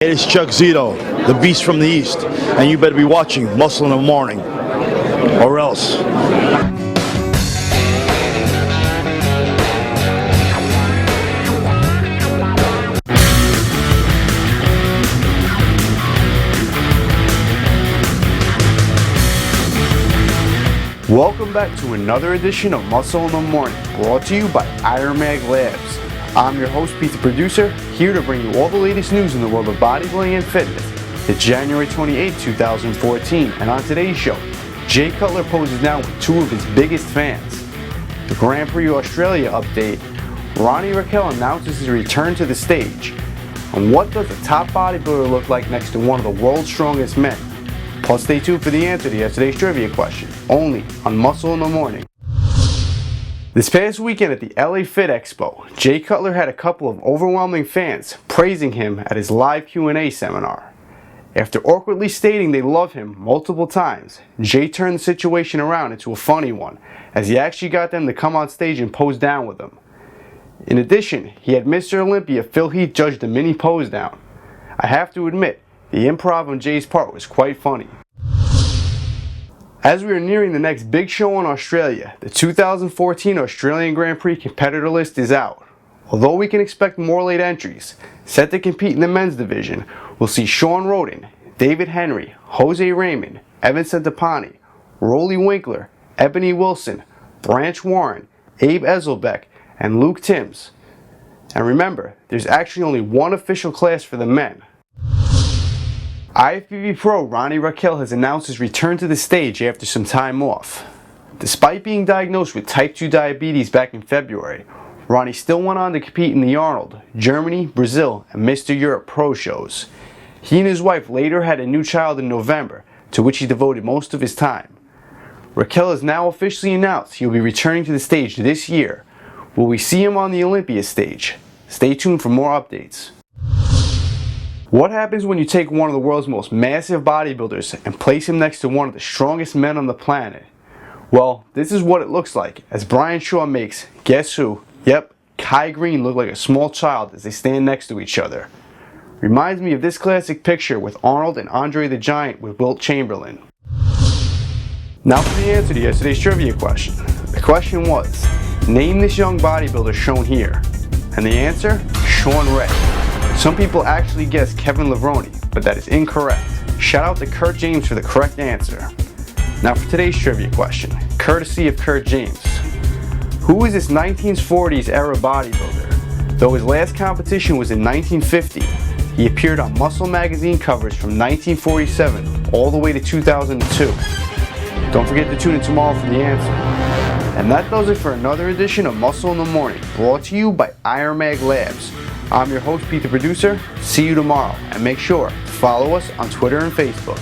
It is Chuck Zito, the beast from the east, and you better be watching Muscle in the Morning, or else. Welcome back to another edition of Muscle in the Morning, brought to you by Iron Mag Labs. I'm your host, Pete the Producer, here to bring you all the latest news in the world of bodybuilding and fitness. It's January 28, 2014, and on today's show, Jay Cutler poses down with two of his biggest fans. The Grand Prix Australia update, Ronnie Raquel announces his return to the stage, and what does a top bodybuilder look like next to one of the world's strongest men? Plus, stay tuned for the answer to yesterday's trivia question, only on Muscle in the Morning. This past weekend at the LA Fit Expo, Jay Cutler had a couple of overwhelming fans praising him at his live Q&A seminar. After awkwardly stating they love him multiple times, Jay turned the situation around into a funny one, as he actually got them to come on stage and pose down with him. In addition, he had Mr. Olympia Phil Heath judge the mini pose down. I have to admit, the improv on Jay's part was quite funny. As we are nearing the next big show in Australia, the 2014 Australian Grand Prix competitor list is out. Although we can expect more late entries, set to compete in the men's division, we'll see Sean Roden, David Henry, Jose Raymond, Evan Centopani, Rolly Winkler, Ebony Wilson, Branch Warren, Abe Ezelbeck, and Luke Timms. And remember, there's actually only one official class for the men. IFBB Pro Ronnie Raquel has announced his return to the stage after some time off. Despite being diagnosed with type 2 diabetes back in February, Ronnie still went on to compete in the Arnold, Germany, Brazil, and Mr. Europe Pro shows. He and his wife later had a new child in November, to which he devoted most of his time. Raquel has now officially announced he will be returning to the stage this year. Will we see him on the Olympia stage? Stay tuned for more updates. What happens when you take one of the world's most massive bodybuilders and place him next to one of the strongest men on the planet? Well, this is what it looks like as Brian Shaw makes, guess who? Yep, Kai Greene look like a small child as they stand next to each other. Reminds me of this classic picture with Arnold and Andre the Giant with Wilt Chamberlain. Now for the answer to yesterday's trivia question. The question was, name this young bodybuilder shown here. And the answer? Shawn Ray. Some people actually guessed Kevin Levrone, but that is incorrect. Shout out to Kurt James for the correct answer. Now for today's trivia question, courtesy of Kurt James. Who is this 1940s era bodybuilder? Though his last competition was in 1950, he appeared on Muscle magazine covers from 1947 all the way to 2002. Don't forget to tune in tomorrow for the answer. And that does it for another edition of Muscle in the Morning, brought to you by Iron Mag Labs. I'm your host, Pete the Producer. See you tomorrow, and make sure to follow us on Twitter and Facebook.